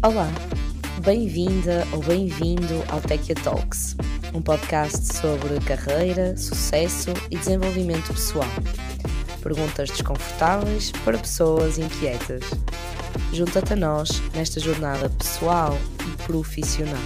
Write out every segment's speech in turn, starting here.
Olá, bem-vinda ou bem-vindo ao Techia Talks, um podcast sobre carreira, sucesso e desenvolvimento pessoal. Perguntas desconfortáveis para pessoas inquietas. Junta-te a nós nesta jornada pessoal e profissional.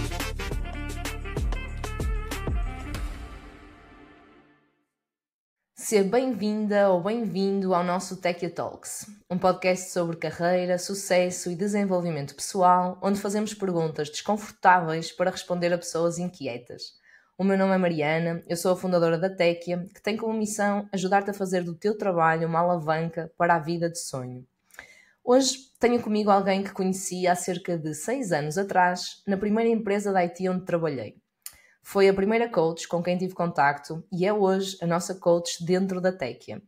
Seja bem-vinda ou bem-vindo ao nosso Techia Talks, um podcast sobre carreira, sucesso e desenvolvimento pessoal, onde fazemos perguntas desconfortáveis para responder a pessoas inquietas. O meu nome é Mariana, eu sou a fundadora da Techia, que tem como missão ajudar-te a fazer do teu trabalho uma alavanca para a vida de sonho. Hoje tenho comigo alguém que conheci há cerca de 6 anos atrás, na primeira empresa de IT onde trabalhei. Foi a primeira coach com quem tive contacto e é hoje a nossa coach dentro da Techia.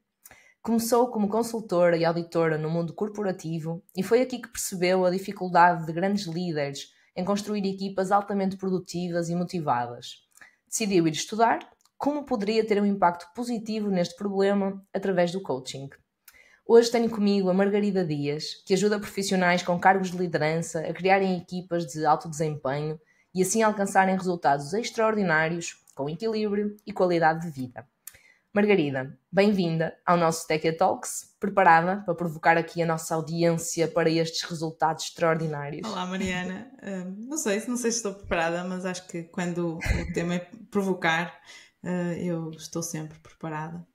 Começou como consultora e auditora no mundo corporativo e foi aqui que percebeu a dificuldade de grandes líderes em construir equipas altamente produtivas e motivadas. Decidiu ir estudar como poderia ter um impacto positivo neste problema através do coaching. Hoje tenho comigo a Margarida Dias, que ajuda profissionais com cargos de liderança a criarem equipas de alto desempenho e assim alcançarem resultados extraordinários, com equilíbrio e qualidade de vida. Margarida, bem-vinda ao nosso Techia Talks, preparada para provocar aqui a nossa audiência para estes resultados extraordinários? Olá Mariana, não sei se estou preparada, mas acho que quando o tema é provocar, eu estou sempre preparada.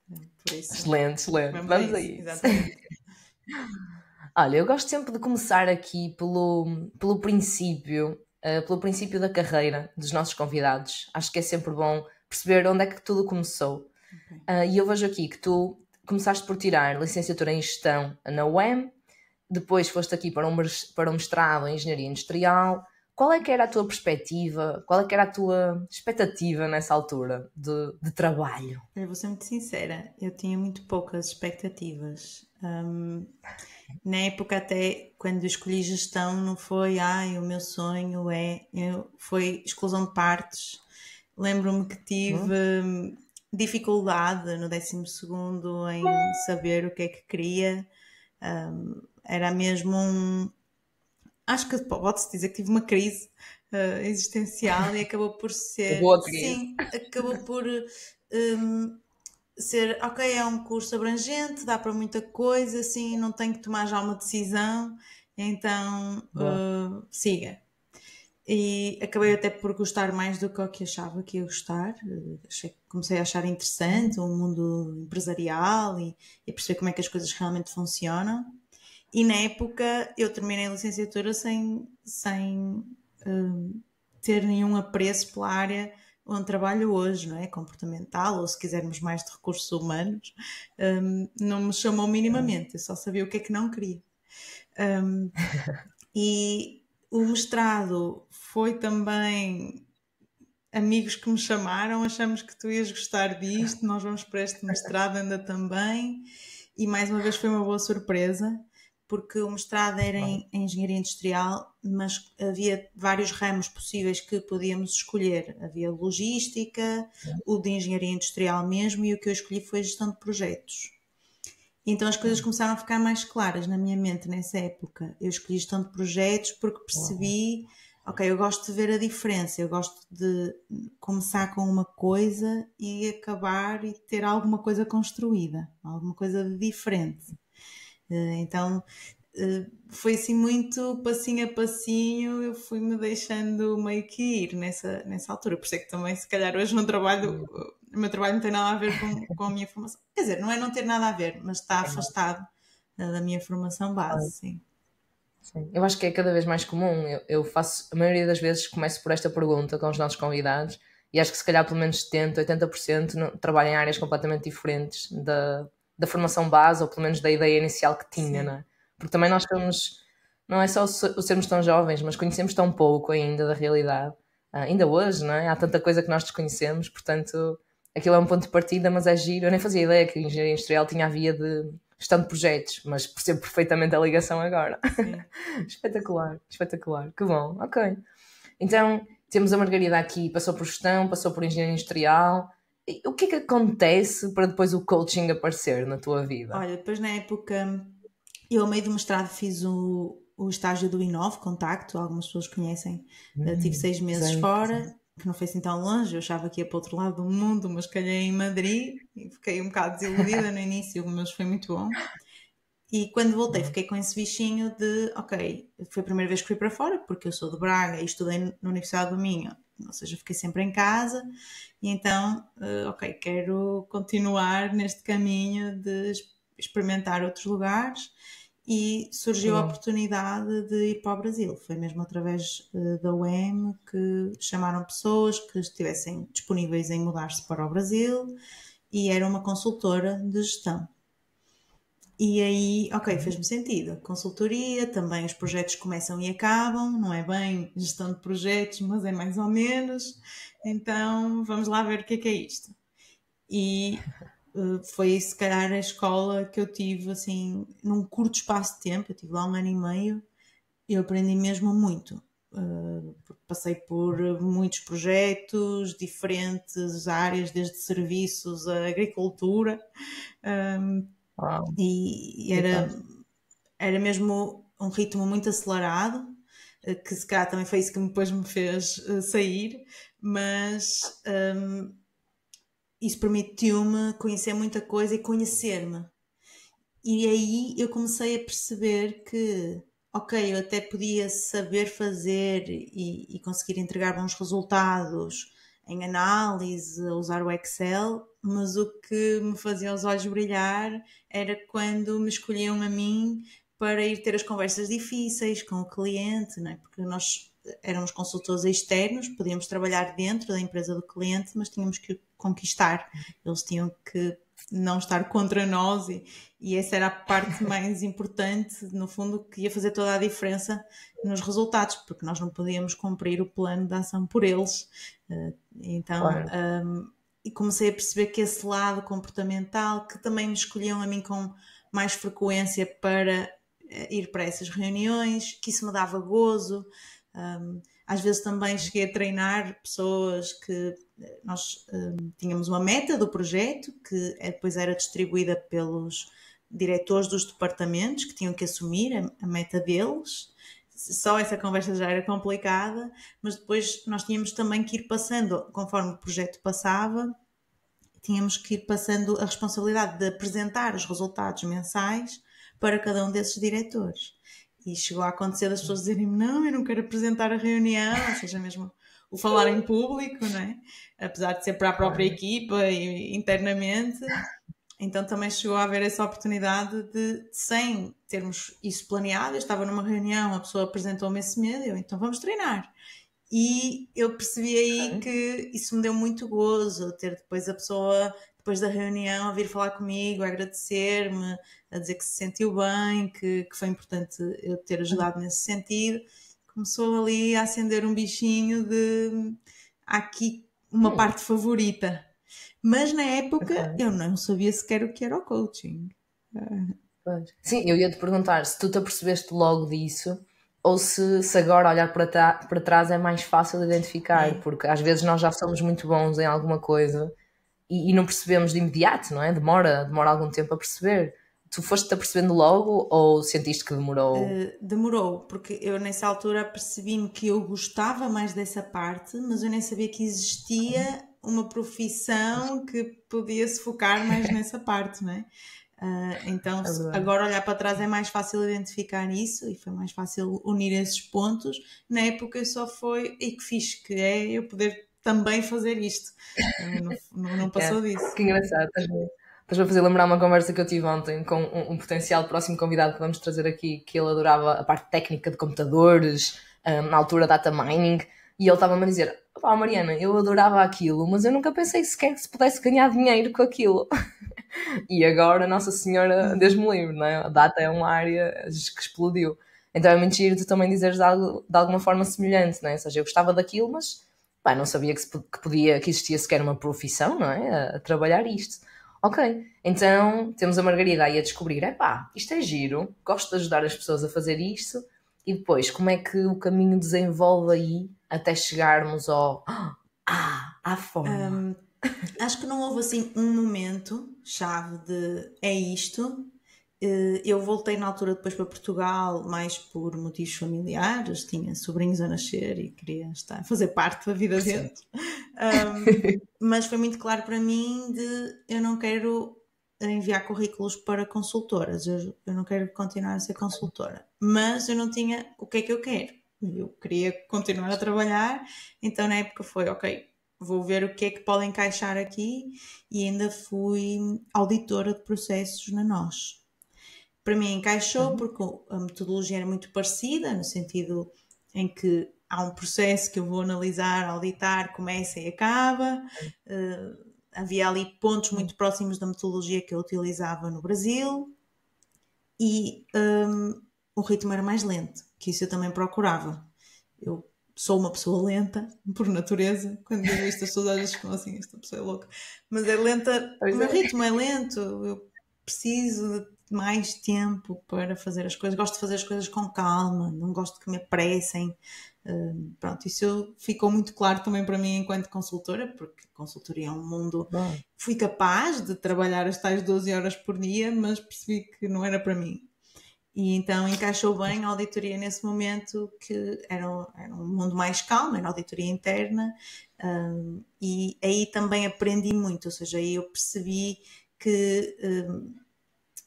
Por isso, excelente. Vamos a isso. Exatamente. Olha, eu gosto sempre de começar aqui pelo princípio da carreira dos nossos convidados. Acho que é sempre bom perceber onde é que tudo começou. Okay. E eu vejo aqui que tu começaste por tirar licenciatura em Gestão na UEM, depois foste aqui para um mestrado em Engenharia Industrial. Qual é que era a tua perspectiva, qual é que era a tua expectativa nessa altura de trabalho? Eu vou ser muito sincera, eu tinha muito poucas expectativas. Na época até, quando escolhi gestão, não foi, o meu sonho foi exclusão de partes. Lembro-me que tive dificuldade no 12º em saber o que é que queria. Era mesmo acho que pode-se dizer que tive uma crise existencial e acabou por ser... Boa crise. Sim, acabou por ser, ok, é um curso abrangente, dá para muita coisa, assim, não tenho que tomar já uma decisão, então siga. E acabei até por gostar mais do que o que achava que ia gostar. Comecei a achar interessante o mundo empresarial e perceber como é que as coisas realmente funcionam. E na época eu terminei a licenciatura sem ter nenhum apreço pela área onde trabalho hoje, não é? Comportamental, ou se quisermos mais de recursos humanos, não me chamou minimamente, eu só sabia o que é que não queria. E o mestrado foi também amigos que me chamaram, achamos que tu ias gostar disto, nós vamos para este mestrado ainda também, e mais uma vez foi uma boa surpresa, porque o mestrado era em Engenharia Industrial, mas havia vários ramos possíveis que podíamos escolher. Havia logística, o de Engenharia Industrial mesmo, e o que eu escolhi foi Gestão de Projetos. Então as coisas começaram a ficar mais claras na minha mente nessa época. Eu escolhi Gestão de Projetos porque percebi, ok, eu gosto de ver a diferença, eu gosto de começar com uma coisa e acabar e ter alguma coisa construída, alguma coisa de diferente. Então foi assim muito passinho a passinho, eu fui-me deixando meio que ir nessa altura, por isso é que também se calhar hoje o meu trabalho não tem nada a ver com a minha formação, quer dizer, não é não ter nada a ver, mas está afastado da minha formação base, sim. Sim. Eu acho que é cada vez mais comum, eu faço, a maioria das vezes começo por esta pergunta com os nossos convidados e acho que se calhar pelo menos 70%, 80% trabalham em áreas completamente diferentes da formação base, ou pelo menos da ideia inicial que tinha, não é? Porque também nós somos, não é só o sermos tão jovens, mas conhecemos tão pouco ainda da realidade. Ainda hoje, não é? Há tanta coisa que nós desconhecemos, portanto, aquilo é um ponto de partida, mas é giro. Eu nem fazia ideia que a engenharia industrial tinha a via de gestão de projetos, mas percebo perfeitamente a ligação agora. Espetacular, que bom, ok. Então, temos a Margarida aqui, passou por gestão, passou por engenharia industrial. O que é que acontece para depois o coaching aparecer na tua vida? Olha, depois na época, eu a meio do mestrado fiz o estágio do Inove Contacto, algumas pessoas conhecem, tive 6 meses sei, fora, que não foi assim tão longe, eu achava que ia para o outro lado do mundo, mas calhei em Madrid e fiquei um bocado desiludida no início, mas foi muito bom. E quando voltei fiquei com esse bichinho de, ok, foi a primeira vez que fui para fora, porque eu sou de Braga e estudei na Universidade do Minho, ou seja, fiquei sempre em casa, e então, ok, quero continuar neste caminho de experimentar outros lugares, e surgiu a oportunidade de ir para o Brasil. Foi mesmo através da UEM que chamaram pessoas que estivessem disponíveis em mudar-se para o Brasil, e era uma consultora de gestão. E aí, ok, fez-me sentido. Consultoria, também os projetos começam e acabam, não é bem gestão de projetos, mas é mais ou menos. Então, vamos lá ver o que é isto. E foi, se calhar, a escola que eu tive, assim, num curto espaço de tempo. Eu tive lá 1 ano e meio e eu aprendi mesmo muito. Passei por muitos projetos, diferentes áreas, desde serviços a agricultura. E era mesmo um ritmo muito acelerado, que se calhar também foi isso que depois me fez sair, mas isso permitiu-me conhecer muita coisa e conhecer-me. E aí eu comecei a perceber que, ok, eu até podia saber fazer e conseguir entregar bons resultados em análise, usar o Excel, mas o que me fazia os olhos brilhar era quando me escolhiam a mim para ir ter as conversas difíceis com o cliente, não é? Porque nós éramos consultores externos, podíamos trabalhar dentro da empresa do cliente, mas tínhamos que o conquistar. Eles tinham que não estar contra nós e essa era a parte mais importante, no fundo, que ia fazer toda a diferença nos resultados, porque nós não podíamos cumprir o plano de ação por eles. Então, e comecei a perceber que esse lado comportamental, que também me escolhiam a mim com mais frequência para ir para essas reuniões, que isso me dava gozo. Às vezes também cheguei a treinar pessoas que nós tínhamos uma meta do projeto que depois era distribuída pelos diretores dos departamentos que tinham que assumir a meta deles. Só essa conversa já era complicada, mas depois nós tínhamos também que ir passando, conforme o projeto passava, tínhamos que ir passando a responsabilidade de apresentar os resultados mensais para cada um desses diretores. E chegou a acontecer das pessoas dizerem-me, não, eu não quero apresentar a reunião, ou seja, mesmo o falar em público, não é? Apesar de ser para a própria equipa e internamente. Então também chegou a haver essa oportunidade de, sem termos isso planeado, eu estava numa reunião, a pessoa apresentou-me esse medo, eu, então vamos treinar. E eu percebi aí que isso me deu muito gozo, ter depois a pessoa, depois da reunião, a vir falar comigo, a agradecer-me, a dizer que se sentiu bem, que foi importante eu ter ajudado nesse sentido. Começou ali a acender um bichinho de há aqui uma parte favorita. Mas na época eu não sabia sequer o que era o coaching. Sim, eu ia te perguntar se tu te apercebeste logo disso ou se agora olhar para trás é mais fácil de identificar, porque às vezes nós já somos muito bons em alguma coisa e não percebemos de imediato, não é? Demora algum tempo a perceber. Tu foste-te apercebendo logo ou sentiste que demorou? Demorou, porque eu nessa altura percebi-me que eu gostava mais dessa parte, mas eu nem sabia que existia uma profissão que podia se focar mais nessa parte, não é? Então agora olhar para trás é mais fácil identificar isso e foi mais fácil unir esses pontos. Na época só foi, e que fixe que é eu poder também fazer isto. Não passou disso. Que engraçado, estás-me a fazer lembrar uma conversa que eu tive ontem com um potencial próximo convidado que vamos trazer aqui, que ele adorava a parte técnica de computadores, na altura data mining, e ele estava-me a dizer, pá, Mariana, eu adorava aquilo, mas eu nunca pensei sequer que se pudesse ganhar dinheiro com aquilo. E agora, Nossa Senhora, Deus me livre, não é? A data é uma área que explodiu. Então é muito giro tu também dizeres algo de alguma forma semelhante, não é? Ou seja, eu gostava daquilo, mas pá, não sabia que existia sequer uma profissão, não é? A trabalhar isto. Ok, então temos a Margarida aí a descobrir, isto é giro, gosto de ajudar as pessoas a fazer isto, e depois, como é que o caminho desenvolve aí até chegarmos à forma? Acho que não houve assim um momento chave de é isto. Eu voltei na altura depois para Portugal mais por motivos familiares, tinha sobrinhos a nascer e queria fazer parte da vida deles. Mas foi muito claro para mim de eu não quero enviar currículos para consultoras, eu não quero continuar a ser consultora, mas eu não tinha o que é que eu quero. Eu queria continuar a trabalhar, então na época foi, ok, vou ver o que é que pode encaixar aqui, e ainda fui auditora de processos na NOS. Para mim encaixou porque a metodologia era muito parecida, no sentido em que há um processo que eu vou analisar, auditar, começa e acaba. Havia ali pontos muito próximos da metodologia que eu utilizava no Brasil, e o ritmo era mais lento, que isso eu também procurava. Eu sou uma pessoa lenta, por natureza. Quando eu vejo estas pessoas às vezes ficam assim, esta pessoa é louca. Mas é lenta, o meu ritmo é lento, eu preciso de mais tempo para fazer as coisas. Gosto de fazer as coisas com calma, não gosto que me apressem. Pronto, isso ficou muito claro também para mim enquanto consultora, porque consultoria é um mundo... Bom. Fui capaz de trabalhar as tais 12 horas por dia, mas percebi que não era para mim. E então encaixou bem a auditoria nesse momento, que era um mundo mais calmo, era auditoria interna, e aí também aprendi muito, ou seja, aí eu percebi que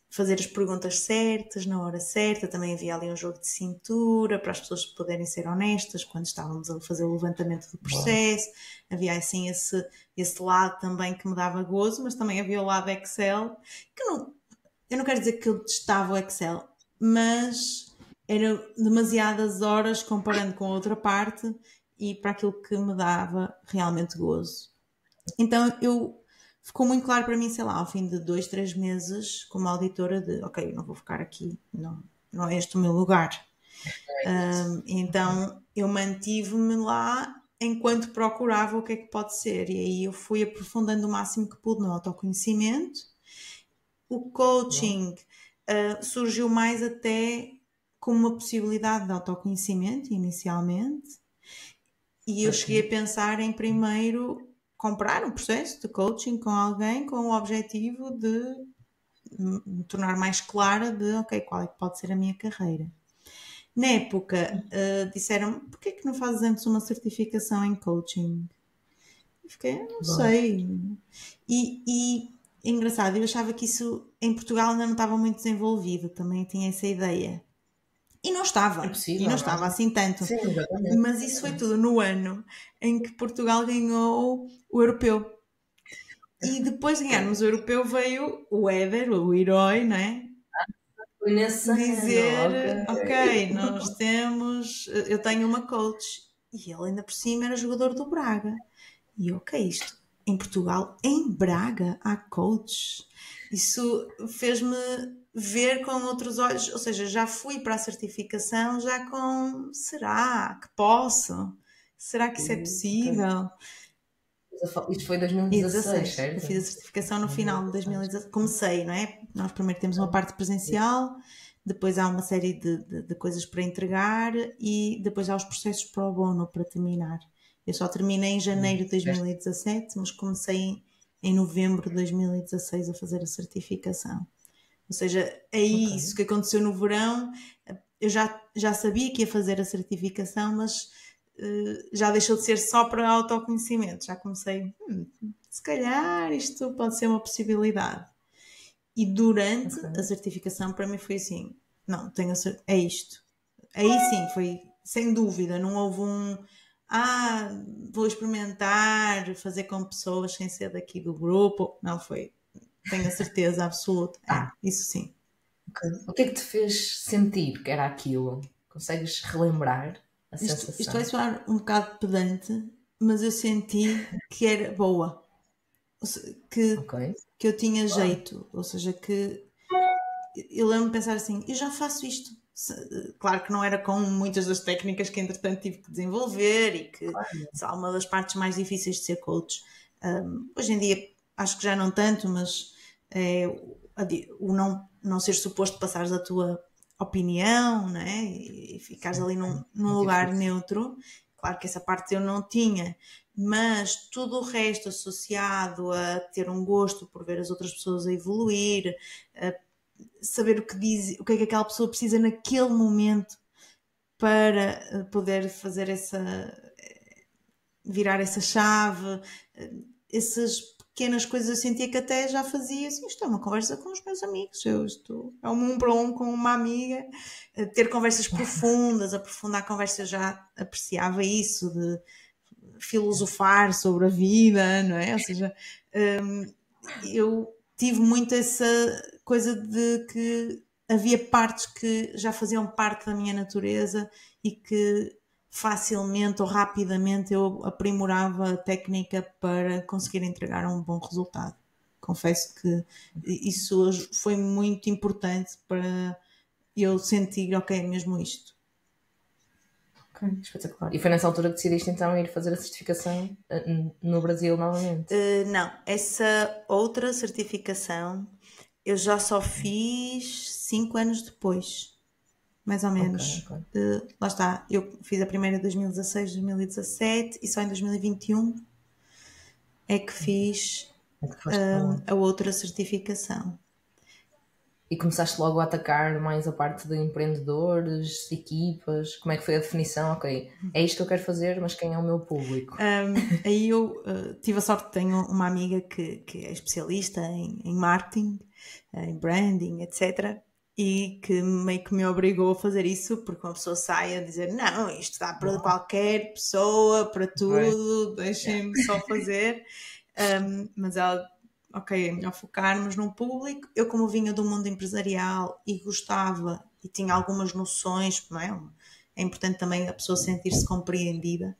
fazer as perguntas certas, na hora certa, também havia ali um jogo de cintura, para as pessoas poderem ser honestas quando estávamos a fazer o levantamento do processo, havia assim esse lado também que me dava gozo, mas também havia o lado Excel, que eu não quero dizer que eu detestava o Excel, mas eram demasiadas horas comparando com a outra parte e para aquilo que me dava realmente gozo. Então ficou muito claro para mim, sei lá, ao fim de 2, 3 meses como auditora de, ok, não vou ficar aqui, não é este o meu lugar. Então eu mantive-me lá enquanto procurava o que é que pode ser, e aí eu fui aprofundando o máximo que pude no autoconhecimento. O coaching surgiu mais até como uma possibilidade de autoconhecimento inicialmente, e eu cheguei a pensar em primeiro comprar um processo de coaching com alguém com o objetivo de me tornar mais clara de, ok, qual é que pode ser a minha carreira. Na época disseram-me, porquê que não fazes antes uma certificação em coaching? Eu fiquei, não sei. E engraçado, eu achava que isso em Portugal ainda não estava muito desenvolvido, também tinha essa ideia. E não estava, assim tanto. Sim, mas isso foi tudo no ano em que Portugal ganhou o europeu. E depois de ganharmos o europeu veio o Éder, o herói, não é? Foi nesse Dizer, ano, ok, nós temos, eu tenho uma coach. E ele ainda por cima era jogador do Braga. E eu, ok, isto em Portugal, em Braga, há coaches. Isso fez-me ver com outros olhos, ou seja, já fui para a certificação já com, será que posso? Será que isso é possível? Isto foi em 2016, certo? Eu fiz a certificação no final de 2016. Comecei, não é? Nós primeiro temos uma parte presencial, depois há uma série de coisas para entregar e depois há os processos pro bono para terminar. Eu só terminei em janeiro de 2017, mas comecei em novembro de 2016 a fazer a certificação. Ou seja, isso que aconteceu no verão, eu já sabia que ia fazer a certificação, mas já deixou de ser só para autoconhecimento. Já comecei, se calhar isto pode ser uma possibilidade. E durante a certificação para mim foi assim, não, é isto. Aí sim, foi sem dúvida, não houve vou experimentar fazer com pessoas sem ser daqui do grupo. Não foi, tenho a certeza absoluta. Isso sim. O que é que te fez sentir que era aquilo? Consegues relembrar a sensação? Isto vai soar um bocado pedante, mas eu senti que era boa. Que eu tinha jeito. Ou seja, que eu lembro-me de pensar assim, eu já faço isto. Claro que não era com muitas das técnicas que entretanto tive que desenvolver e que são uma das partes mais difíceis de ser coach. Hoje em dia acho que já não tanto, mas o não ser suposto passares a tua opinião, não é? E ficares ali num lugar neutro. claro que essa parte eu não tinha, mas tudo o resto associado a ter um gosto por ver as outras pessoas a evoluir, a saber o que diz, o que é que aquela pessoa precisa naquele momento para poder fazer virar essa chave, essas pequenas coisas eu sentia que até já fazia assim, isto é uma conversa com os meus amigos, é um para um com uma amiga, ter conversas profundas, aprofundar a conversa, eu já apreciava isso, de filosofar sobre a vida, não é? Ou seja, eu tive muito essa coisa de que havia partes que já faziam parte da minha natureza e que facilmente ou rapidamente eu aprimorava a técnica para conseguir entregar um bom resultado. Confesso que isso foi muito importante para eu sentir, ok, é mesmo isto. Ok, espetacular. E foi nessa altura que decidiste então ir fazer a certificação no Brasil novamente? Não, essa outra certificação eu já só fiz 5 anos depois, mais ou menos. Ok. Lá está, eu fiz a primeira em 2016, 2017 e só em 2021 é que fiz É que foste para lá. a outra certificação. E começaste logo a atacar mais a parte de empreendedores, equipas, como é que foi a definição? Ok, é isto que eu quero fazer, mas quem é o meu público? Aí eu tive a sorte de ter uma amiga que é especialista em marketing, em branding, etc. E que meio que me obrigou a fazer isso, porque uma pessoa sai a dizer não, isto dá para qualquer pessoa, para tudo, deixem-me só fazer. Mas ela, ok, é melhor focarmos num público. Eu, como vinha do mundo empresarial e gostava e tinha algumas noções, não é? É importante também a pessoa sentir-se compreendida.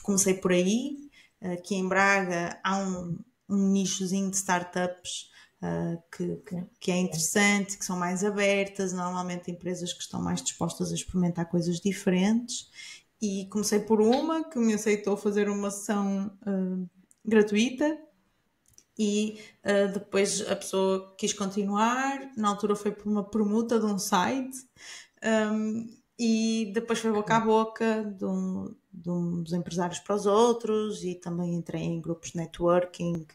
Comecei por aí. Aqui em Braga há um nichozinho de startups que é interessante, que são mais abertas, normalmente empresas que estão mais dispostas a experimentar coisas diferentes. E comecei por uma que me aceitou fazer uma sessão gratuita e depois a pessoa quis continuar. Na altura foi por uma permuta de um site e depois foi boca a boca de uns empresários para os outros, e também entrei em grupos de networking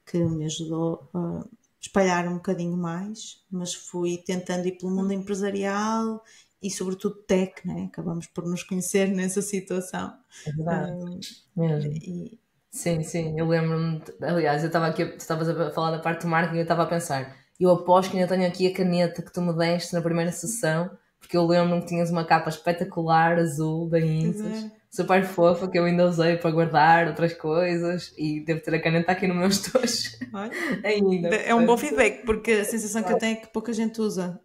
que me ajudou a espalhar um bocadinho mais, mas fui tentando ir pelo mundo empresarial e sobretudo tech, né? Acabamos por nos conhecer nessa situação. É verdade, mesmo. Sim, eu lembro-me, aliás, eu estava aqui, tu estavas a falar da parte do marketing e eu estava a pensar, eu aposto que ainda tenho aqui a caneta que tu me deste na primeira sessão, porque eu lembro-me que tinhas uma capa espetacular, azul, da Intus, super fofa, que eu ainda usei para guardar outras coisas, e devo ter a caneta aqui no meu estojo. Olha, ainda. é um bom feedback, porque a sensação que eu tenho é que pouca gente usa.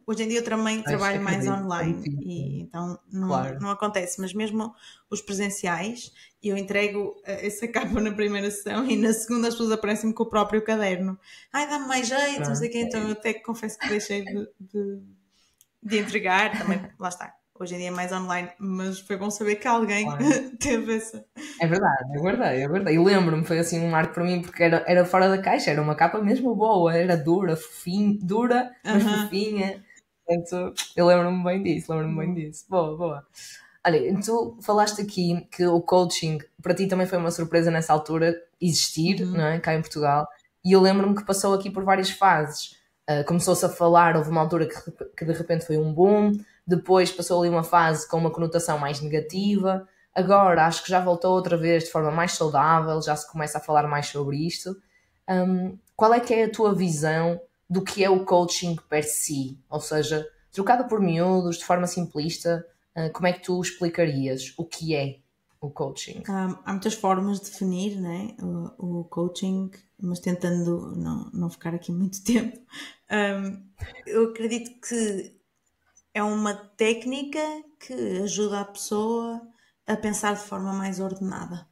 Hoje em dia eu também trabalho mais online e então não acontece, mas mesmo os presenciais eu entrego essa capa na primeira sessão e na segunda as pessoas aparecem-me com o próprio caderno. Ai, dá-me mais jeito, não sei o quê, então eu até confesso que deixei de entregar, também, lá está. Hoje em dia é mais online, mas foi bom saber que alguém teve essa. É verdade, eu guardei. E lembro-me, foi assim um marco para mim, porque era fora da caixa, era uma capa mesmo boa, era dura, dura, mas fofinha. Portanto, eu lembro-me bem disso. Boa. Olha, tu falaste aqui que o coaching para ti também foi uma surpresa nessa altura existir, não é? Cá em Portugal. E eu lembro-me que passou aqui por várias fases. Começou-se a falar, houve uma altura que de repente foi um boom, depois passou ali uma fase com uma conotação mais negativa. Agora acho que já voltou outra vez de forma mais saudável, já se começa a falar mais sobre isto. Qual é que é a tua visão do que é o coaching per si? Ou seja, trocado por miúdos, de forma simplista, como é que tu explicarias o que é o coaching? Há muitas formas de definir, né, o coaching, mas tentando não ficar aqui muito tempo. Eu acredito que é uma técnica que ajuda a pessoa a pensar de forma mais ordenada.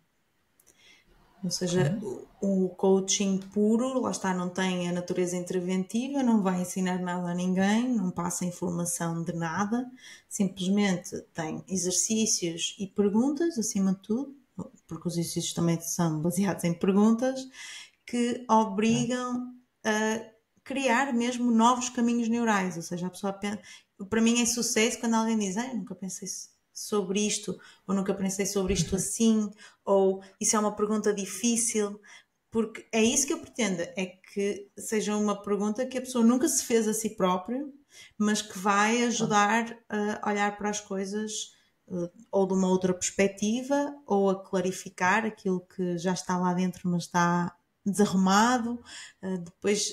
Ou seja, o coaching puro, lá está, não tem a natureza interventiva, não vai ensinar nada a ninguém, não passa informação de nada, simplesmente tem exercícios e perguntas, acima de tudo, porque os exercícios também são baseados em perguntas, que obrigam a criar mesmo novos caminhos neurais. Ou seja, a pessoa pensa, para mim é sucesso quando alguém diz, nunca pensei sobre isto, ou nunca pensei sobre isto assim, ou isso é uma pergunta difícil, porque é isso que eu pretendo, é que seja uma pergunta que a pessoa nunca se fez a si própria, mas que vai ajudar a olhar para as coisas ou de uma outra perspectiva, ou a clarificar aquilo que já está lá dentro, mas está desarrumado. Depois,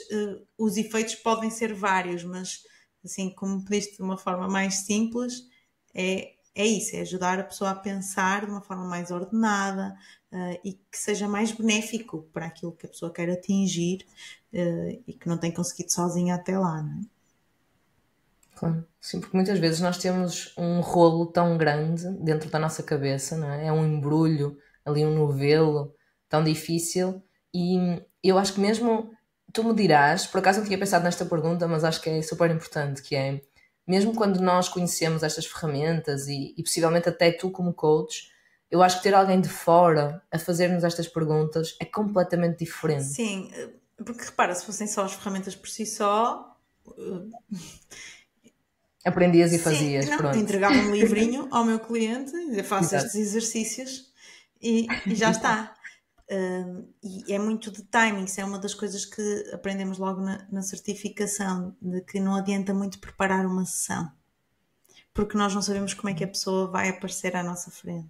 os efeitos podem ser vários, mas assim, como pediste de uma forma mais simples, é isso, é ajudar a pessoa a pensar de uma forma mais ordenada e que seja mais benéfico para aquilo que a pessoa quer atingir e que não tem conseguido sozinha até lá, não é? Claro. Sim, porque muitas vezes nós temos um rolo tão grande dentro da nossa cabeça, não é? É um embrulho, ali um novelo tão difícil, e eu acho que mesmo tu me dirás, por acaso não tinha pensado nesta pergunta, mas acho que é super importante, que é, mesmo quando nós conhecemos estas ferramentas e possivelmente até tu como coach, eu acho que ter alguém de fora a fazer-nos estas perguntas é completamente diferente. Sim, porque repara, se fossem só as ferramentas por si só, Aprendias e sim, fazias, não, pronto. entregava um livrinho ao meu cliente, eu faço Exato. estes exercícios e já está. E é muito de timing, isso é uma das coisas que aprendemos logo na certificação, de que não adianta muito preparar uma sessão, porque nós não sabemos como é que a pessoa vai aparecer à nossa frente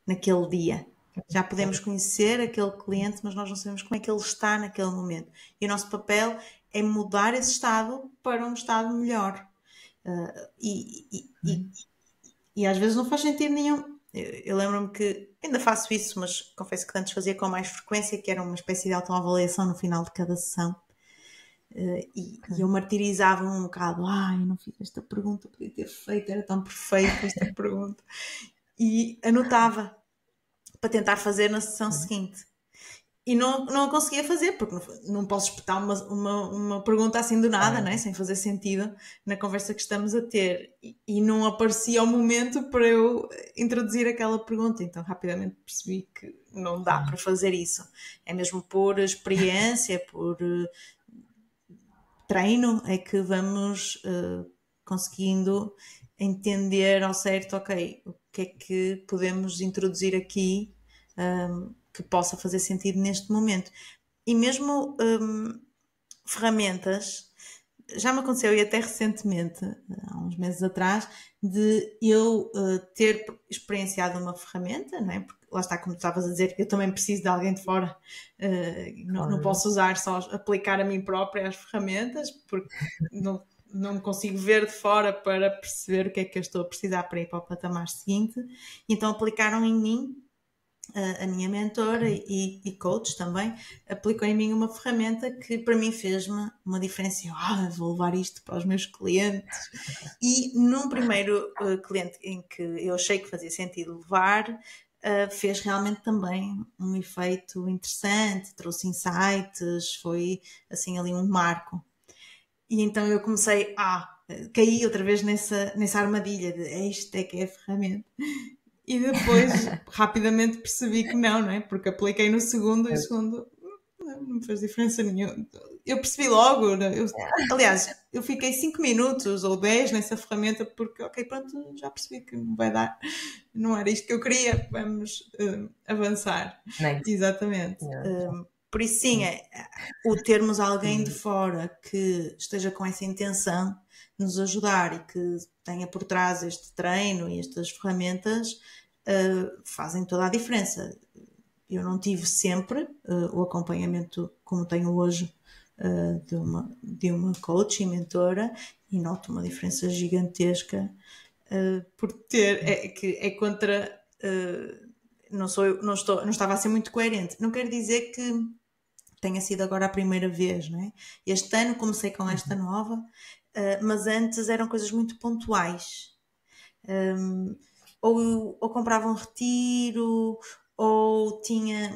naquele dia. Já podemos conhecer aquele cliente, mas nós não sabemos como é que ele está naquele momento. E o nosso papel é mudar esse estado para um estado melhor. E às vezes não faz sentido nenhum. Eu lembro-me que ainda faço isso, mas confesso que antes fazia com mais frequência, que era uma espécie de autoavaliação no final de cada sessão. E eu martirizava-me um bocado. Ai, não fiz esta pergunta, podia ter feito, era tão perfeita esta pergunta. E anotava para tentar fazer na sessão seguinte. E não a conseguia fazer, porque não posso espetar uma pergunta assim do nada, não é? Sem fazer sentido na conversa que estamos a ter. E não aparecia o momento para eu introduzir aquela pergunta. Então rapidamente percebi que não dá para fazer isso. É mesmo por experiência, por treino, é que vamos conseguindo entender ao certo, ok, o que é que podemos introduzir aqui que possa fazer sentido neste momento. E mesmo ferramentas, já me aconteceu, e até recentemente, há uns meses atrás, de eu ter experienciado uma ferramenta, não é? Porque lá está, como tu estavas a dizer, eu também preciso de alguém de fora, não posso usar só, aplicar a mim própria as ferramentas, porque não consigo ver de fora para perceber o que é que eu estou a precisar para ir para o patamar seguinte. Então aplicaram em mim, a minha mentora e coach também, aplicou em mim uma ferramenta que para mim fez-me uma diferença. Vou levar isto para os meus clientes. E num primeiro cliente em que eu achei que fazia sentido levar, fez realmente também um efeito interessante, trouxe insights, foi assim ali um marco. E então eu comecei caí outra vez nessa armadilha de isto é que é a ferramenta. E depois rapidamente percebi que não é? Porque apliquei no segundo e o segundo não fez diferença nenhuma. Eu percebi logo, aliás, eu fiquei 5 minutos ou 10 nessa ferramenta porque, ok, pronto, já percebi que não vai dar, não era isto que eu queria, vamos avançar. Next. Exatamente. Por isso sim, o termos alguém de fora que esteja com essa intenção de nos ajudar e que tenha por trás este treino e estas ferramentas fazem toda a diferença. Eu não tive sempre o acompanhamento como tenho hoje de uma coach e mentora, e noto uma diferença gigantesca por ter, que é contra não estava a ser muito coerente. Não quero dizer que tenha sido agora a primeira vez, não é? Este ano comecei com esta nova, mas antes eram coisas muito pontuais. Ou comprava um retiro, ou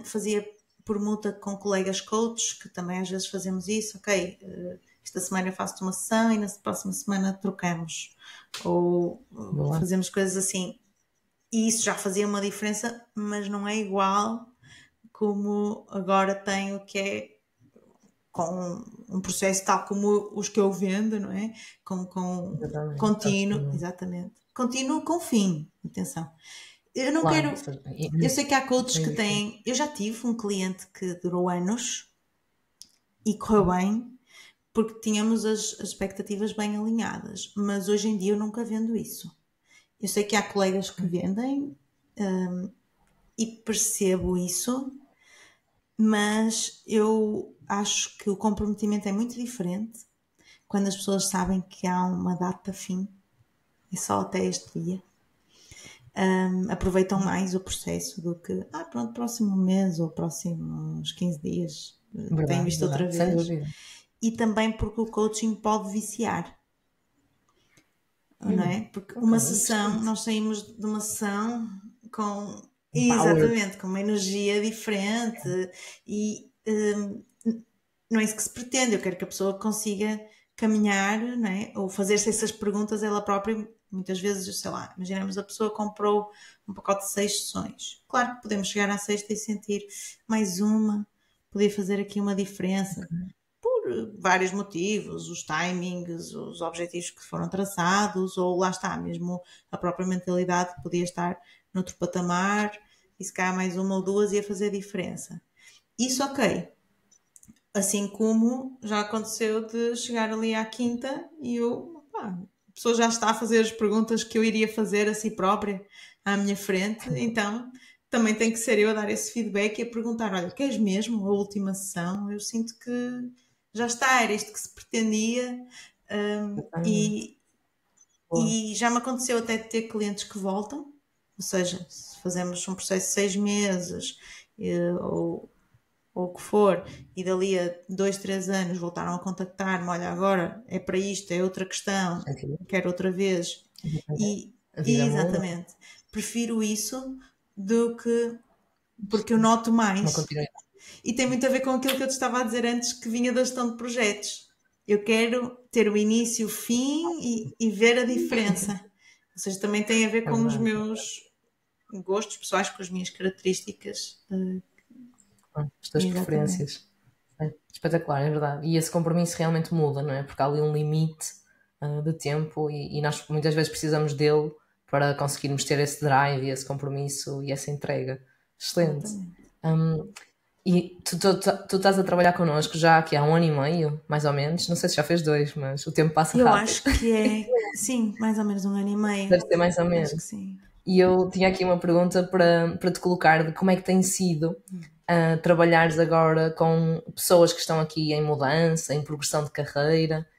fazia permuta com colegas coaches, que também às vezes fazemos isso, ok, esta semana eu faço uma sessão e na próxima semana trocamos, ou fazemos coisas assim, e isso já fazia uma diferença, mas não é igual como agora tenho, que é com um processo tal como os que eu vendo, não é? Com contínuo, exatamente, continuo com fim, atenção. Eu não Claro, quero... Eu sei que há coaches que é têm... Eu já tive um cliente que durou anos e correu bem, porque tínhamos as expectativas bem alinhadas, mas hoje em dia eu nunca vendo isso. Eu sei que há colegas que vendem e percebo isso, mas eu acho que o comprometimento é muito diferente quando as pessoas sabem que há uma data fim, é só até este dia. Aproveitam mais o processo do que, pronto, próximo mês ou próximos 15 dias tenho visto outra vez. Sem dúvida. E também porque o coaching pode viciar, não é? Porque uma sessão, nós saímos de uma sessão com... Exatamente, com uma energia diferente e não é isso que se pretende. Eu quero que a pessoa consiga caminhar, não é? Ou fazer-se essas perguntas ela própria. Muitas vezes, sei lá, imaginemos a pessoa comprou um pacote de 6 sessões. Claro que podemos chegar à sexta e sentir mais uma, podia fazer aqui uma diferença. Por vários motivos, os timings, os objetivos que foram traçados, ou lá está, mesmo a própria mentalidade podia estar noutro patamar, e se calhar mais uma ou duas ia fazer diferença. Isso ok. Assim como já aconteceu de chegar ali à quinta e a pessoa já está a fazer as perguntas que eu iria fazer a si própria à minha frente, então também tem que ser eu a dar esse feedback e a perguntar, olha, queres mesmo a última sessão? Eu sinto que já está, era isto que se pretendia, e já me aconteceu até de ter clientes que voltam, ou seja, se fazemos um processo de 6 meses ou o que for, e dali a 2, 3 anos voltaram a contactar-me, olha, agora é para isto, é outra questão, quero outra vez. E exatamente, prefiro isso do que, porque eu noto mais. E tem muito a ver com aquilo que eu te estava a dizer antes, que vinha da gestão de projetos. Eu quero ter o início, o fim e ver a diferença. Ou seja, também tem a ver com os meus gostos pessoais, com as minhas características. As tuas preferências. É espetacular, é verdade. E esse compromisso realmente muda, não é? Porque há ali um limite de tempo e nós muitas vezes precisamos dele para conseguirmos ter esse drive e esse compromisso e essa entrega. Excelente. E tu estás a trabalhar connosco já aqui há 1 ano e meio, mais ou menos. Não sei se já fez 2, mas o tempo passa rápido. Eu acho que é, sim, mais ou menos 1 ano e meio. Deve ser mais ou menos. Acho que sim. E eu tinha aqui uma pergunta para te colocar de como é que tem sido trabalhares agora com pessoas que estão aqui em mudança, em progressão de carreira.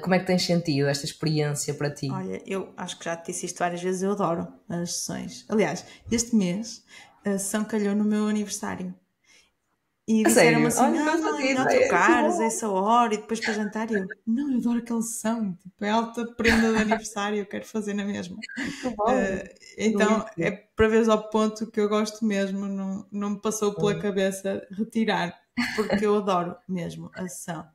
Como é que tens sentido esta experiência para ti? Olha, eu acho que já te disse isto várias vezes, eu adoro as sessões. Aliás, este mês a sessão calhou no meu aniversário. E disseram-me assim, não trocares essa hora e depois para jantar. E eu, não, eu adoro aquela sessão, tipo, é alta prenda de aniversário, eu quero fazer na mesma. Então, é para veres ao ponto que eu gosto mesmo, não me passou pela cabeça retirar, porque eu adoro mesmo a sessão.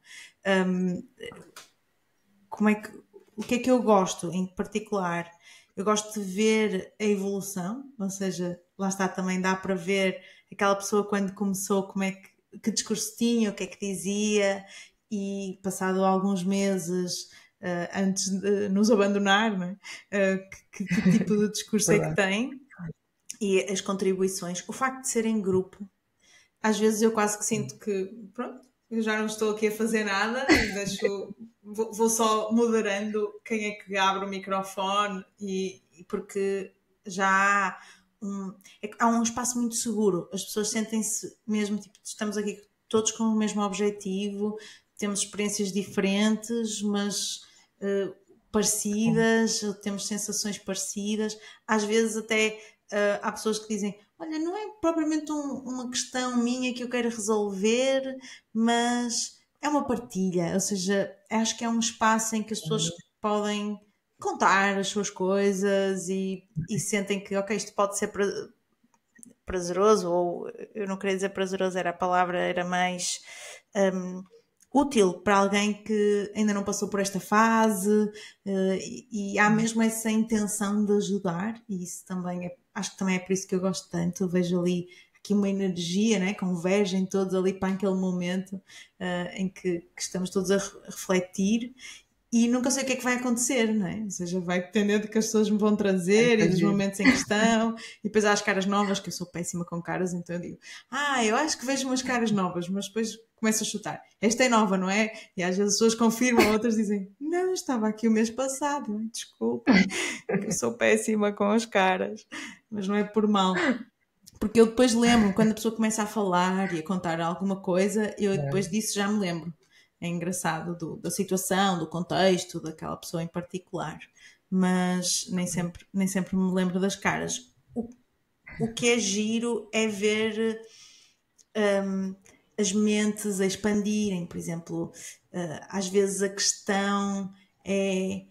O que é que eu gosto em particular? Eu gosto de ver a evolução, ou seja, lá está, também dá para ver aquela pessoa quando começou, que discurso tinha, o que é que dizia, e passado alguns meses antes de nos abandonar, não é? Que tipo de discurso é que tem, e as contribuições, o facto de ser em grupo. Às vezes eu quase que sinto que, pronto, eu já não estou aqui a fazer nada, vou só moderando quem é que abre o microfone, e porque já há um espaço muito seguro, as pessoas sentem-se mesmo, tipo, estamos aqui todos com o mesmo objetivo, temos experiências diferentes, mas parecidas, temos sensações parecidas, às vezes até há pessoas que dizem, olha, não é propriamente uma questão minha que eu quero resolver, mas é uma partilha, ou seja, acho que é um espaço em que as pessoas podem contar as suas coisas e sentem que, ok, isto pode ser prazeroso, ou eu não queria dizer prazeroso, era a palavra, era mais útil para alguém que ainda não passou por esta fase, e há mesmo essa intenção de ajudar, e isso também acho que também é por isso que eu gosto tanto. Eu vejo ali aqui uma energia, né? Convergem todos ali para aquele momento em que estamos todos a refletir, e nunca sei o que é que vai acontecer, não é? Ou seja, vai depender do que as pessoas me vão trazer e dos momentos em que estão. E depois há as caras novas, que eu sou péssima com caras, então eu digo, eu acho que vejo umas caras novas, mas depois começo a chutar. Esta é nova, não é? E às vezes as pessoas confirmam, outras dizem, não, estava aqui o mês passado, desculpem, que eu sou péssima com as caras. Mas não é por mal. Porque eu depois lembro, quando a pessoa começa a falar e a contar alguma coisa, eu depois disso já me lembro. É engraçado da situação, do contexto, daquela pessoa em particular. Mas nem sempre me lembro das caras. O que é giro é ver as mentes a expandirem. Por exemplo, às vezes a questão é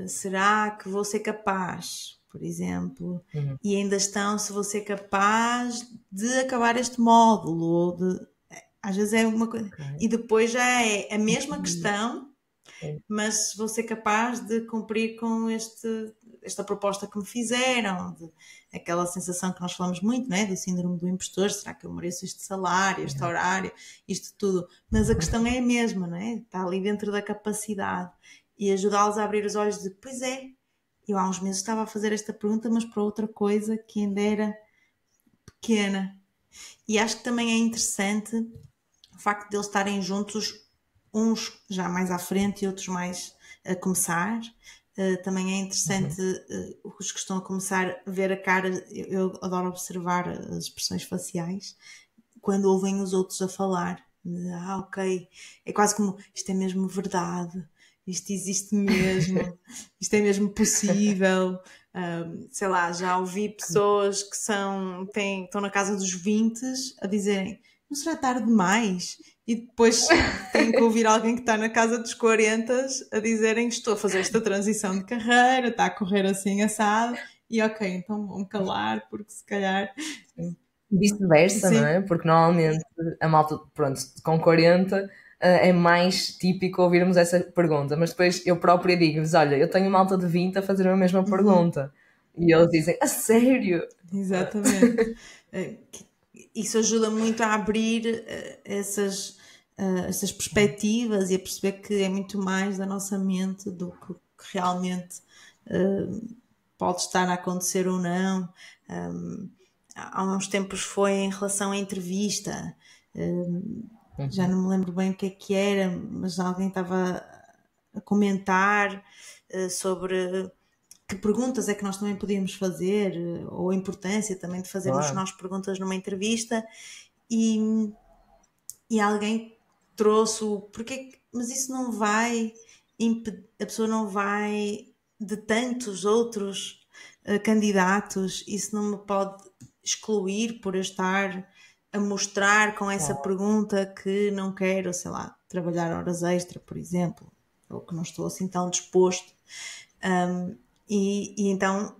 será que vou ser capaz? Por exemplo, e ainda estão se vou ser capaz de acabar este módulo, ou de às vezes é uma coisa. E depois já é a mesma questão, mas vou ser capaz de cumprir com esta proposta que me fizeram, aquela sensação que nós falamos muito, não é? Do síndrome do impostor, será que eu mereço este salário, este horário, isto tudo? Mas a questão é a mesma, não é? Está ali dentro da capacidade. E ajudá-los a abrir os olhos de, pois é, eu há uns meses estava a fazer esta pergunta, mas para outra coisa que ainda era pequena. E acho que também é interessante o facto de eles estarem juntos, uns já mais à frente e outros mais a começar. Também é interessante os que estão a começar a ver a cara. Eu adoro observar as expressões faciais quando ouvem os outros a falar. Ok, é quase como isto é mesmo verdade, isto existe mesmo, isto é mesmo possível. Sei lá, já ouvi pessoas que estão na casa dos 20 a dizerem não será tarde demais? E depois têm que ouvir alguém que está na casa dos 40 a dizerem estou a fazer esta transição de carreira, está a correr assim assado, e ok, então vou-me calar porque se calhar... Vice-versa, não é? Porque normalmente a malta, pronto, com 40 é mais típico ouvirmos essa pergunta, mas depois eu própria digo-lhes, olha, eu tenho malta de 20 a fazer a mesma pergunta. E eles dizem, a sério? Exatamente. Isso ajuda muito a abrir essas perspectivas e a perceber que é muito mais da nossa mente do que realmente pode estar a acontecer ou não. Há uns tempos foi em relação à entrevista, já não me lembro bem o que era, mas alguém estava a comentar sobre que perguntas é que nós também podíamos fazer, ou a importância também de fazermos nós perguntas numa entrevista, e alguém trouxe o porquê, mas isso não vai impedir, a pessoa não vai de tantos outros candidatos, isso não me pode excluir por eu estar a mostrar com essa pergunta que não quero, sei lá, trabalhar horas extra, por exemplo, ou que não estou assim tão disposto. E então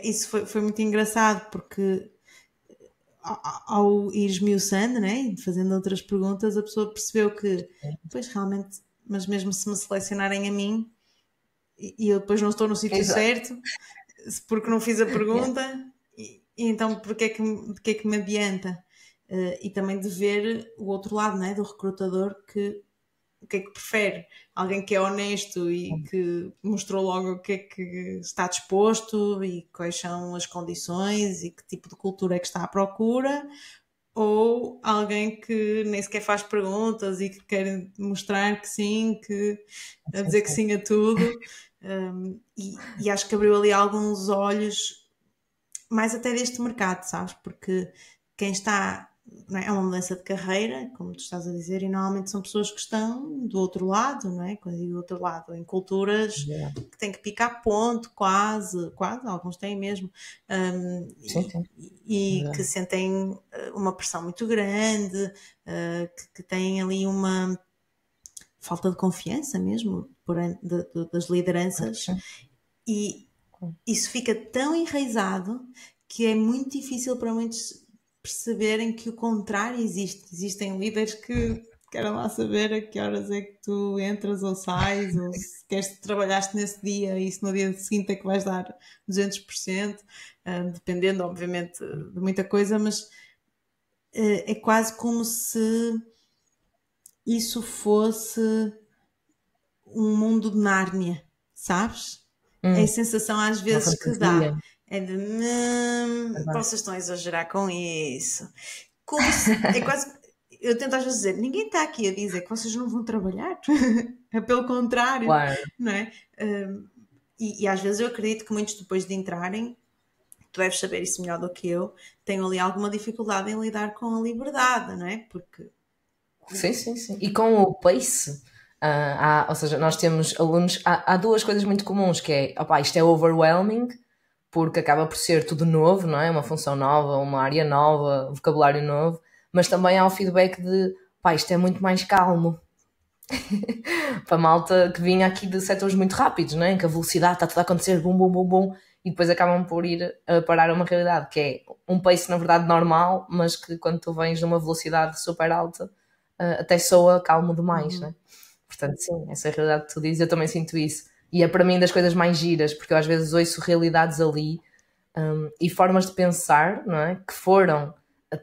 isso foi muito engraçado, porque ao ir esmiuçando, né, fazendo outras perguntas, a pessoa percebeu que, pois realmente, mas mesmo se me selecionarem a mim e eu depois não estou no sítio certo, porque não fiz a pergunta, e então de que é que me adianta? E também de ver o outro lado, né, do recrutador, que o que é que prefere? Alguém que é honesto e que mostrou logo o que é que está disposto e quais são as condições e que tipo de cultura é que está à procura, ou alguém que nem sequer faz perguntas e que quer mostrar que sim, a dizer que sim a tudo. E acho que abriu ali alguns olhos mais até deste mercado, sabes? Porque quem está... Não é? É uma mudança de carreira, como tu estás a dizer, e normalmente são pessoas que estão do outro lado, não é? Quando digo do outro lado, em culturas que têm que picar ponto, quase, alguns têm mesmo, e que sentem uma pressão muito grande, que têm ali uma falta de confiança mesmo das lideranças, e isso fica tão enraizado que é muito difícil para muitos perceberem que o contrário existe. Existem líderes que querem lá saber a que horas é que tu entras ou sais, ou se queres trabalhaste nesse dia e se no dia seguinte é que vais dar 200%, dependendo, obviamente, de muita coisa, mas é quase como se isso fosse um mundo de Nárnia, sabes? É a sensação às vezes que dá. É de, vocês estão a exagerar com isso. Como se, é quase, eu tento às vezes dizer, ninguém está aqui a dizer que vocês não vão trabalhar. É pelo contrário, Claro. não é? E às vezes eu acredito que muitos depois de entrarem, tu deves saber isso melhor do que eu, tenham ali alguma dificuldade em lidar com a liberdade, não é? Porque... Sim. E com o pace, ou seja, nós temos alunos, há duas coisas muito comuns, que é, opá, isto é overwhelming, porque acaba por ser tudo novo, não é? Uma função nova, uma área nova, vocabulário novo, mas também há o feedback de, pá, isto é muito mais calmo. Para a malta que vinha aqui de setores muito rápidos, não é? Em que a velocidade está tudo a acontecer, bum, bum, bum, bum, e depois acabam por ir a parar a uma realidade, que é um pace, na verdade, normal, mas que quando tu vens numa velocidade super alta, até soa calmo demais, não é? Portanto, sim, essa é a realidade que tu dizes, eu também sinto isso. E é para mim das coisas mais giras, porque eu às vezes ouço realidades ali e formas de pensar, não é? Que foram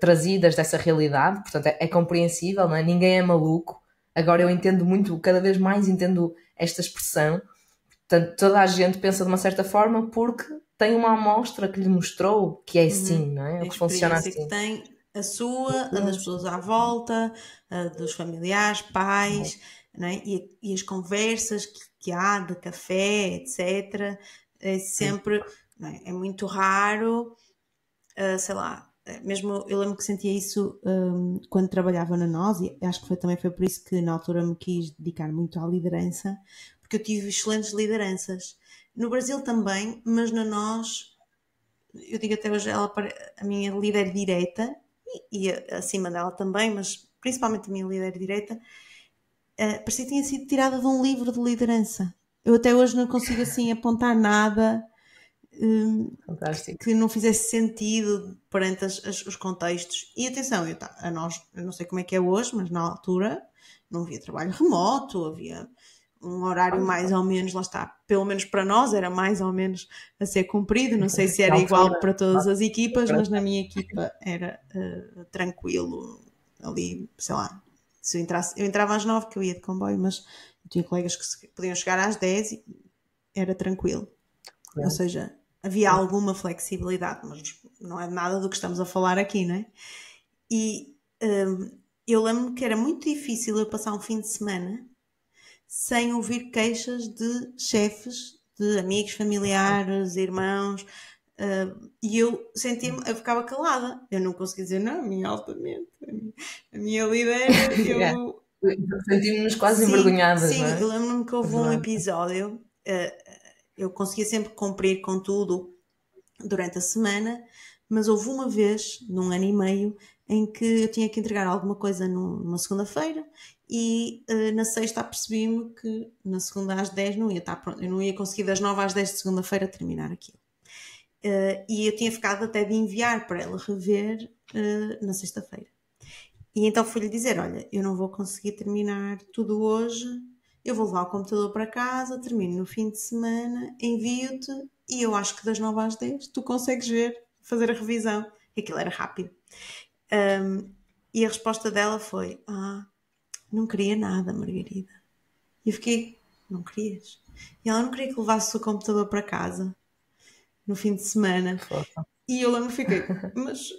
trazidas dessa realidade, portanto é compreensível, não é? Ninguém é maluco. Agora eu entendo muito, cada vez mais entendo esta expressão. Portanto, toda a gente pensa de uma certa forma porque tem uma amostra que lhe mostrou que é assim, não é? A que funciona experiência assim. que tem, a sua, a das pessoas à volta, a dos familiares, pais, não é? E as conversas que há de café, etc. É sempre, não é? É muito raro, sei lá, mesmo eu lembro que sentia isso quando trabalhava na NOS, e acho que também foi por isso que na altura me quis dedicar muito à liderança, porque eu tive excelentes lideranças. No Brasil também, mas na NOS, eu digo até hoje, ela a minha líder direta, e acima dela também, mas principalmente a minha líder direta, parecia que tinha sido tirada de um livro de liderança. Eu até hoje não consigo assim apontar nada que não fizesse sentido perante os contextos. E atenção, eu não sei como é que é hoje, mas na altura não havia trabalho remoto, havia um horário mais ou menos, lá está, pelo menos para nós era mais ou menos a ser cumprido, não sei se era igual para todas as equipas, mas na minha equipa era tranquilo, ali, sei lá, se eu entrava às 9 que eu ia de comboio, mas eu tinha colegas que podiam chegar às 10 e era tranquilo. Ou seja, havia alguma flexibilidade, mas não é nada do que estamos a falar aqui, não é? E eu lembro-me que era muito difícil eu passar um fim de semana sem ouvir queixas de chefes, de amigos, familiares, irmãos, e eu ficava calada, eu não conseguia dizer, não, a minha altamente, a minha líder, eu... Sentimos-nos quase envergonhadas, sim, não é? eu lembro-me que houve um episódio, eu conseguia sempre cumprir com tudo durante a semana, mas houve uma vez, num ano e meio, em que eu tinha que entregar alguma coisa numa segunda-feira e na sexta apercebi-me que na segunda às 10 não ia estar pronto, eu não ia conseguir das 9 às 10 de segunda-feira terminar aquilo. E eu tinha ficado até de enviar para ela rever na sexta-feira. E então fui-lhe dizer, olha, eu não vou conseguir terminar tudo hoje, eu vou levar o computador para casa, termino no fim de semana, envio-te e eu acho que das 9 às 10 tu consegues ver, fazer a revisão. E aquilo era rápido. E a resposta dela foi, não queria nada, Margarida. E eu fiquei, não querias? E ela não queria que levasse o computador para casa no fim de semana. Fofa. E eu lembro-me, fiquei, mas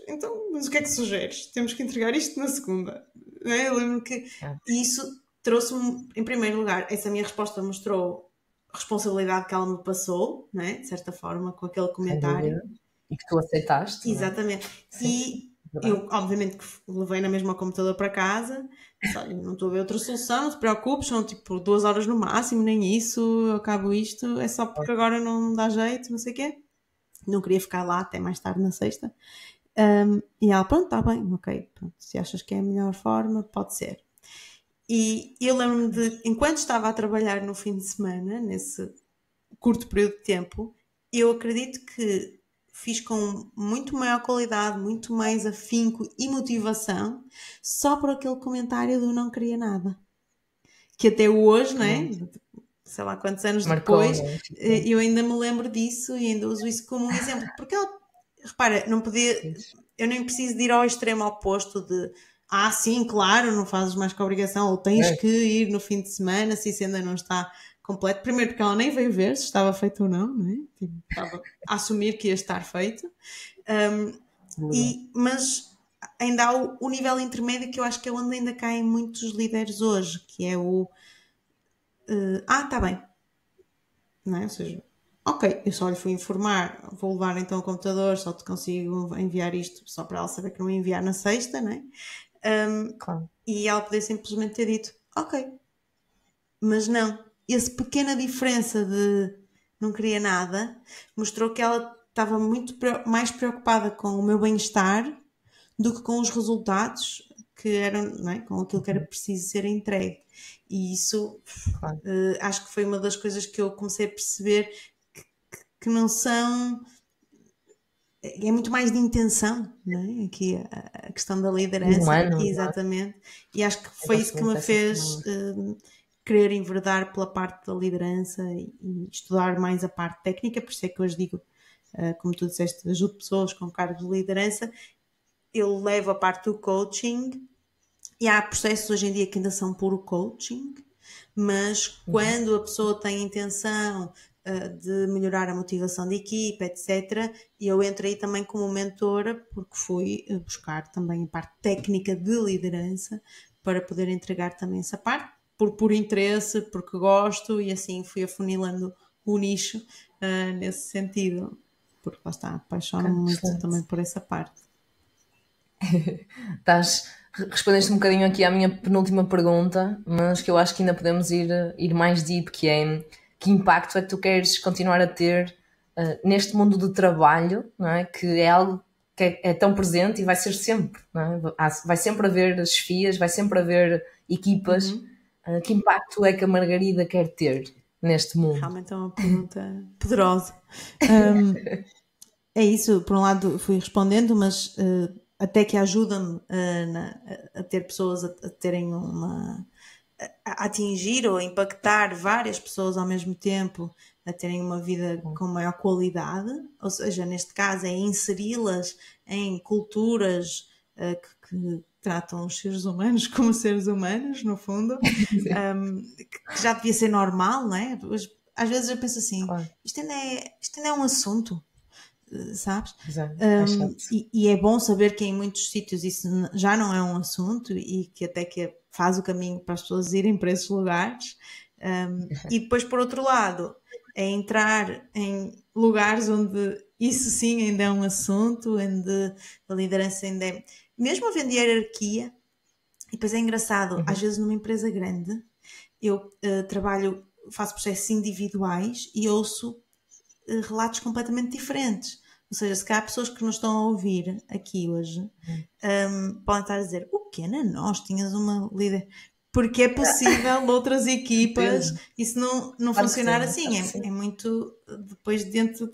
o que é que sugeres? Temos que entregar isto na segunda. Eu lembro que isso trouxe-me, em primeiro lugar, essa minha resposta mostrou a responsabilidade que ela me passou, não é? De certa forma, com aquele comentário. E que tu aceitaste. Exatamente. E eu, obviamente, que levei na mesma computador para casa. Disse, olha, não estou a ver outra solução, não te preocupes, são tipo 2 horas no máximo, nem isso, eu acabo isto, é só porque agora não dá jeito, não sei o quê. Não queria ficar lá até mais tarde na sexta. E ela, pronto, está bem, ok, pronto, se achas que é a melhor forma, pode ser. E eu lembro-me de, enquanto estava a trabalhar no fim de semana, nesse curto período de tempo, eu acredito que fiz com muito maior qualidade, muito mais afinco e motivação, só por aquele comentário do não queria nada. Que até hoje, não é? Sei lá quantos anos depois, eu ainda me lembro disso e ainda uso isso como um exemplo. Porque ela, repara, não podia, eu nem preciso de ir ao extremo oposto de sim, claro, não fazes mais que obrigação, ou tens que ir no fim de semana se isso ainda não está completo. Primeiro porque ela nem veio ver se estava feito ou não, não é? Tipo, estava a assumir que ia estar feito. Mas ainda há o nível intermédio, que eu acho que é onde ainda caem muitos líderes hoje, que é o está bem, não é? Ou seja, ok, eu só lhe fui informar, vou levar então o computador, só te consigo enviar isto só para ela saber que não ia enviar na sexta, não é? Claro. E ela poder simplesmente ter dito ok, mas não, essa pequena diferença de não queria nada mostrou que ela estava muito mais preocupada com o meu bem-estar do que com os resultados que eram, não é? Com aquilo que era preciso ser entregue. E isso Claro. acho que foi uma das coisas que eu comecei a perceber que não são. É muito mais de intenção, não é? Aqui a questão da liderança. Humano, exatamente. E acho que foi isso que me fez querer enverdar pela parte da liderança e estudar mais a parte técnica. Por isso é que hoje digo, como tu disseste, ajudo pessoas com cargos de liderança. Eu levo a parte do coaching e há processos hoje em dia que ainda são puro coaching, mas quando a pessoa tem intenção de melhorar a motivação de equipa, etc., eu entrei também como mentora, porque fui buscar também a parte técnica de liderança para poder entregar também essa parte, por interesse, porque gosto, e assim fui afunilando o nicho nesse sentido, porque lá está, apaixono-me muito também por essa parte. Respondeste um bocadinho aqui à minha penúltima pergunta, mas que eu acho que ainda podemos ir mais deep, que é que impacto é que tu queres continuar a ter neste mundo do trabalho, não é? Que é algo que é tão presente e vai ser sempre, não é? Vai sempre haver chefias, vai sempre haver equipas. Que impacto é que a Margarida quer ter neste mundo? Realmente é uma pergunta poderosa. É isso, por um lado fui respondendo, mas até que ajuda-me a ter pessoas a terem a atingir ou a impactar várias pessoas ao mesmo tempo, a terem uma vida com maior qualidade, ou seja, neste caso é inseri-las em culturas que tratam os seres humanos como seres humanos, no fundo, que já devia ser normal, não é? Às vezes eu penso assim, claro, isto ainda é um assunto, sabes? E é bom saber que em muitos sítios isso já não é um assunto e que até que faz o caminho para as pessoas irem para esses lugares. E depois, por outro lado, é entrar em lugares onde isso sim ainda é um assunto, onde a liderança ainda é... Mesmo havendo hierarquia, e depois é engraçado, às vezes numa empresa grande, eu faço processos individuais e ouço relatos completamente diferentes. Ou seja, se calhar pessoas que nos estão a ouvir aqui hoje podem estar a dizer, o quê? Nós tinhas uma líder... Porque é possível outras equipas isso não funcionar assim. É muito depois dentro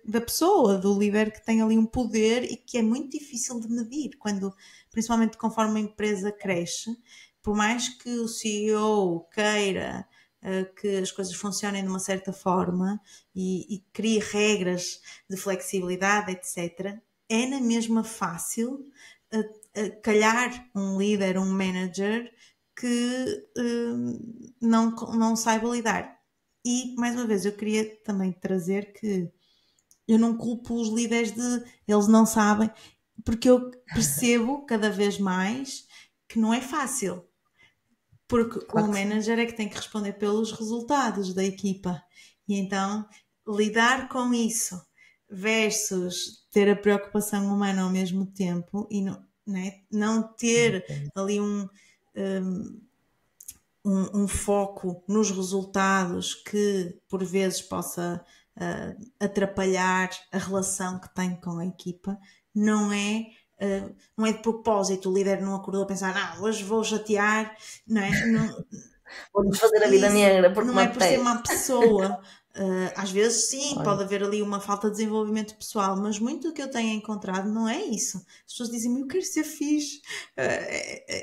da pessoa, do líder, que tem ali um poder e que é muito difícil de medir, principalmente conforme a empresa cresce. Por mais que o CEO queira que as coisas funcionem de uma certa forma e crie regras de flexibilidade, etc., é na mesma fácil calhar um líder, um manager que não saiba lidar. E, mais uma vez, eu queria também trazer que eu não culpo os líderes eles não sabem, porque eu percebo cada vez mais que não é fácil. Porque claro, o manager é que tem que responder pelos resultados da equipa. E então, lidar com isso versus ter a preocupação humana ao mesmo tempo e não ter ali um foco nos resultados que por vezes possa atrapalhar a relação que tem com a equipa, não é de propósito. O líder não acordou a pensar, hoje vou chatear, não é? Vou-nos fazer a vida negra porque não é por ser má pessoa, Às vezes sim, pode haver ali uma falta de desenvolvimento pessoal, mas muito do que eu tenho encontrado não é isso. As pessoas dizem, eu quero ser fixe,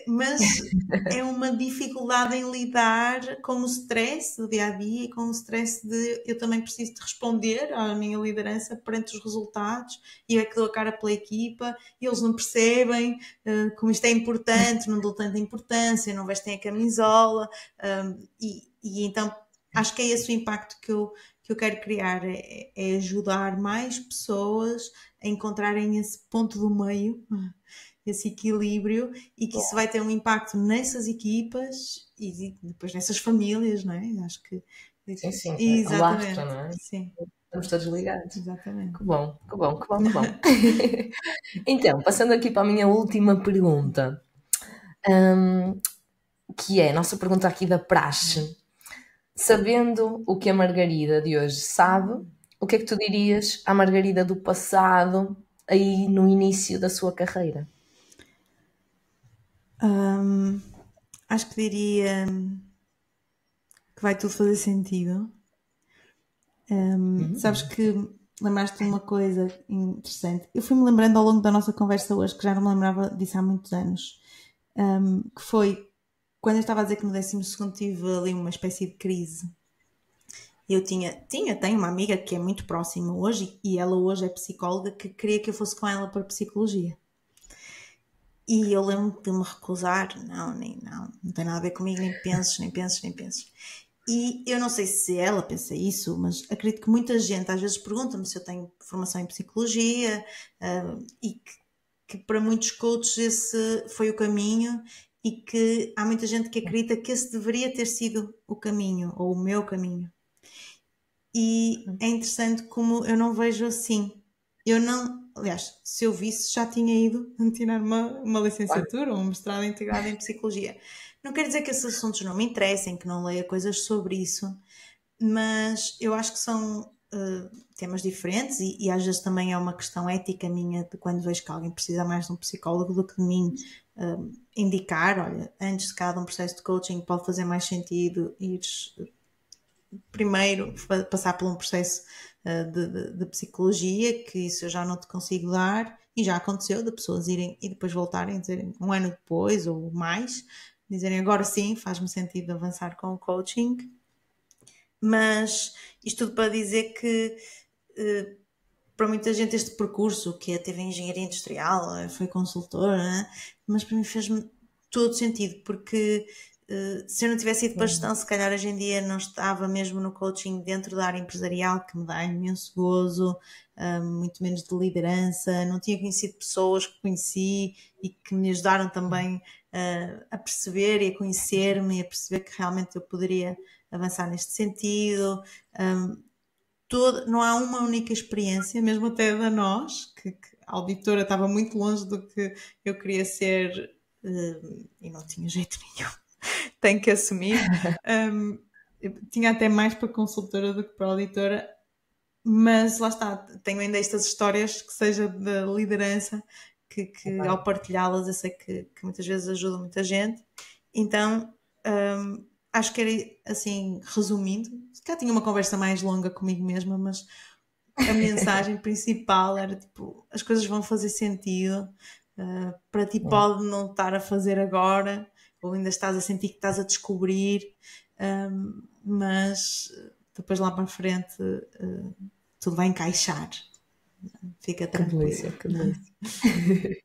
mas é uma dificuldade em lidar com o stress do dia-a-dia e com o stress de eu também preciso de responder à minha liderança perante os resultados e eu é que dou a cara pela equipa e eles não percebem como isto é importante, não dou tanta importância, não vestem a camisola e então acho que é esse o impacto que eu quero criar, é ajudar mais pessoas a encontrarem esse ponto do meio, esse equilíbrio, e que isso vai ter um impacto nessas equipas e depois nessas famílias, não é? Acho que... Sim, exatamente. Alastra, não é? Sim. Estamos todos ligados. Exatamente. Que bom. Então, passando aqui para a minha última pergunta, que é a nossa pergunta aqui da praxe. Sabendo o que a Margarida de hoje sabe, o que é que tu dirias à Margarida do passado, aí no início da sua carreira? Acho que diria que vai tudo fazer sentido. Sabes que lembraste de uma coisa interessante. Eu fui-me lembrando ao longo da nossa conversa hoje, que já não me lembrava disso há muitos anos, que foi quando eu estava a dizer que no 12º tive ali uma espécie de crise. Eu tenho uma amiga que é muito próxima hoje e ela hoje é psicóloga que queria que eu fosse com ela para psicologia. E eu lembro de me recusar, não tem nada a ver comigo, nem penses. E eu não sei se ela pensa isso, mas acredito que muita gente às vezes pergunta-me se eu tenho formação em psicologia e que para muitos coaches esse foi o caminho e que há muita gente que acredita que esse deveria ter sido o caminho, ou o meu caminho. E é interessante como eu não vejo assim. Aliás, se eu visse, já tinha ido tirar uma licenciatura ou um mestrado integrado em psicologia. Não quer dizer que esses assuntos não me interessem, que não leia coisas sobre isso, mas eu acho que são temas diferentes e às vezes também é uma questão ética minha de quando vejo que alguém precisa mais de um psicólogo do que de mim, indicar, olha, antes de cada um processo de coaching pode fazer mais sentido ir primeiro passar por um processo de psicologia, que isso eu já não te consigo dar, e já aconteceu de pessoas irem e depois voltarem, dizerem um ano depois ou mais, dizerem agora sim, faz-me sentido avançar com o coaching. Mas isto tudo para dizer que para muita gente este percurso, que teve engenharia industrial, foi consultor, né? Mas para mim fez-me todo sentido, porque se eu não tivesse ido para a gestão, se calhar hoje em dia não estava mesmo no coaching dentro da área empresarial, que me dá imenso gozo, muito menos de liderança, não tinha conhecido pessoas que conheci e que me ajudaram também a perceber e a conhecer-me e a perceber que realmente eu poderia avançar neste sentido. Não há uma única experiência, mesmo até da nós, que a auditora estava muito longe do que eu queria ser e não tinha jeito nenhum. Tenho que assumir. Tinha até mais para consultora do que para auditora, mas lá está, tenho ainda estas histórias que seja da liderança que ao partilhá-las eu sei que muitas vezes ajudam muita gente. Então acho que era assim, resumindo, se calhar tinha uma conversa mais longa comigo mesma, mas a mensagem principal era tipo, as coisas vão fazer sentido, para ti pode não estar a fazer agora, ou ainda estás a sentir que estás a descobrir, mas depois lá para a frente tudo vai encaixar. Fica tranquilo. Que delícia.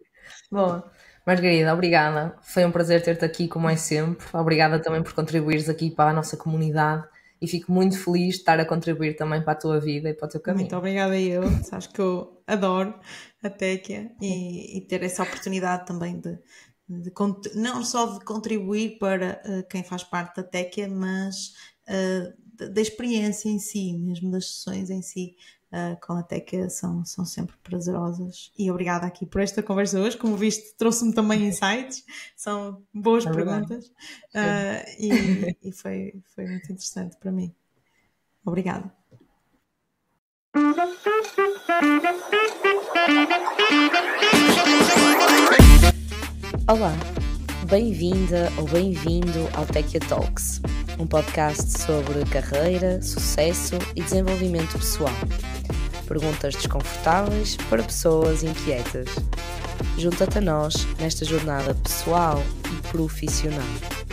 Bom, Margarida, obrigada. Foi um prazer ter-te aqui, como é sempre. Obrigada também por contribuires aqui para a nossa comunidade e fico muito feliz de estar a contribuir também para a tua vida e para o teu caminho. Muito obrigada eu. Sabes que eu adoro a Téquia e ter essa oportunidade também de não só de contribuir para quem faz parte da Téquia, mas da experiência em si, mesmo das sessões em si, com a Téquia são sempre prazerosas. E obrigada aqui por esta conversa hoje. Como viste, trouxe-me também insights, são boas perguntas e foi muito interessante para mim. Obrigada. Olá, bem-vinda ou bem-vindo ao Téquia Talks, um podcast sobre carreira, sucesso e desenvolvimento pessoal. Perguntas desconfortáveis para pessoas inquietas. Junta-te a nós nesta jornada pessoal e profissional.